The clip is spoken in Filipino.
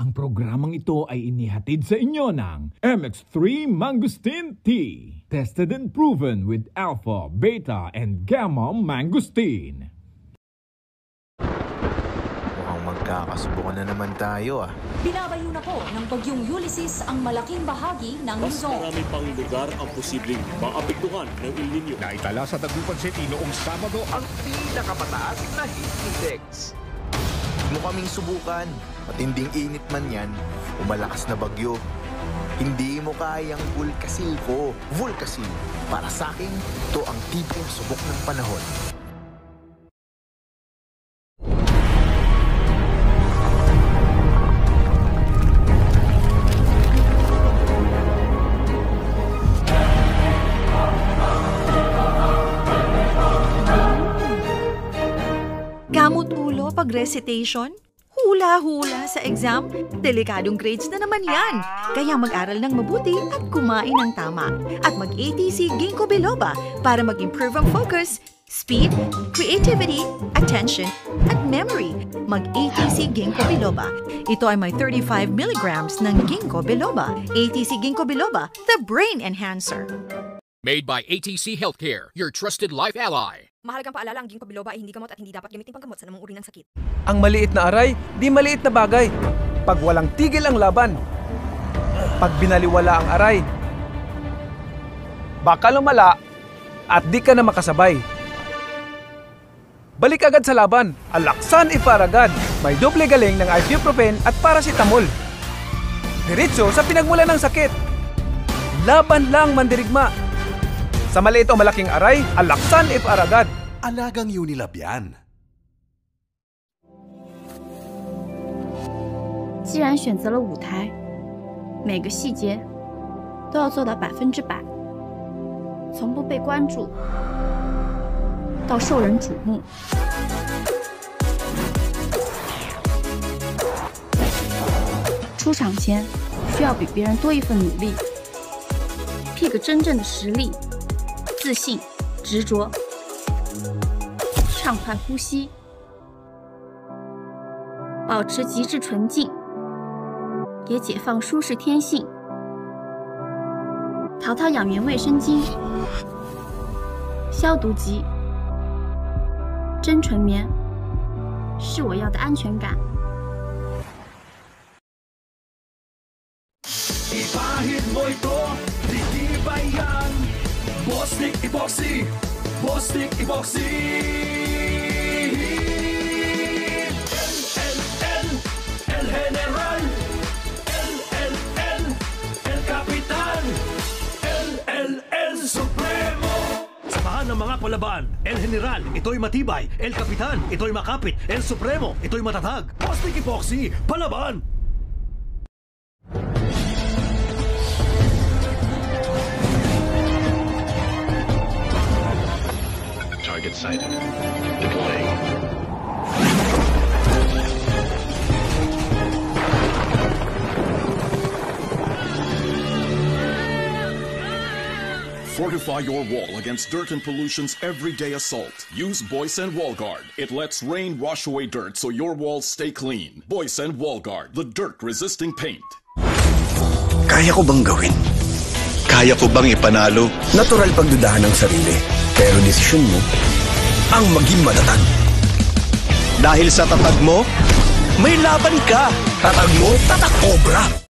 Ang programang ito ay inihatid sa inyo ng MX3 Mangosteen Tea. Tested and proven with alpha, beta, and gamma mangosteen. Mukhang magkakasubukan na naman tayo ah. Binabayo na po ng bagyong Ulysses ang malaking bahagi ng Mas Luzon. marami pang lugar ang posibleng maapektuhan ng El Nino. Naitala sa Dagupan City noong Sabado ang pinakamataas na heat index. Mo kaming subukan. Matinding init man yan, umalakas na bagyo. Hindi mo kayang Vulcasil ko. Vulcasil. Para sa akin, ito ang tipong subok ng panahon. Gamot ulo pag recitation? Hula-hula sa exam? Delikadong grades na naman yan. Kaya mag-aral ng mabuti at kumain ng tama. At mag-ATC Ginkgo biloba para mag-improve ang focus, speed, creativity, attention, at memory. Mag-ATC Ginkgo biloba. Ito ay may 35 milligrams ng Ginkgo biloba. ATC Ginkgo biloba, the brain enhancer. Made by ATC Healthcare, your trusted life ally. Mahalagang paalala, ang ginkgo biloba ay hindi gamot at hindi dapat gamitin panggamot sa namang uri ng sakit. Ang maliit na aray, di maliit na bagay. Pag walang tigil ang laban. Pag binaliwala ang aray, baka lumala at di ka na makasabay. Balik agad sa laban, Alaxan Ifaragad. May doble galing ng ibuprofen at paracetamol. Diretso sa pinagmula ng sakit. Laban lang, mandirigma. Sa maliit o malaking aray, Alaxan Ifaragad. Alagang Unilab yan. 既然选择了舞台，每个细节都要做到100%，从不被关注到受人瞩目。出场前需要比别人多一份努力，pick真正的实力。 自信、执着，畅快呼吸，保持极致纯净，也解放舒适天性。淘淘养元卫生巾，消毒级，真纯棉，是我要的安全感。 Ipahid mo ito, titibay yan. Bostik Epoxy, Bostik Epoxy. LLL, El General, LLL, El Capitan, LLL Supremo. Samahan ng mga palaban, El General, ito'y matibay. El Capitan, ito'y makapit. El Supremo, ito'y matatag. Bostik Epoxy, palaban! Target sighted. Deploying. Fortify your wall against dirt and pollution's everyday assault. Use Boysen Wall Guard. It lets rain wash away dirt so your walls stay clean. Boysen Wall Guard, the dirt-resisting paint. Kaya ko bang gawin? Kaya ko bang ipanalo? Natural pagdudahan ng sarili. Pero desisyon mo ang maging matatag. Dahil sa tatag mo, may laban ka. Tatag mo, tatak Cobra.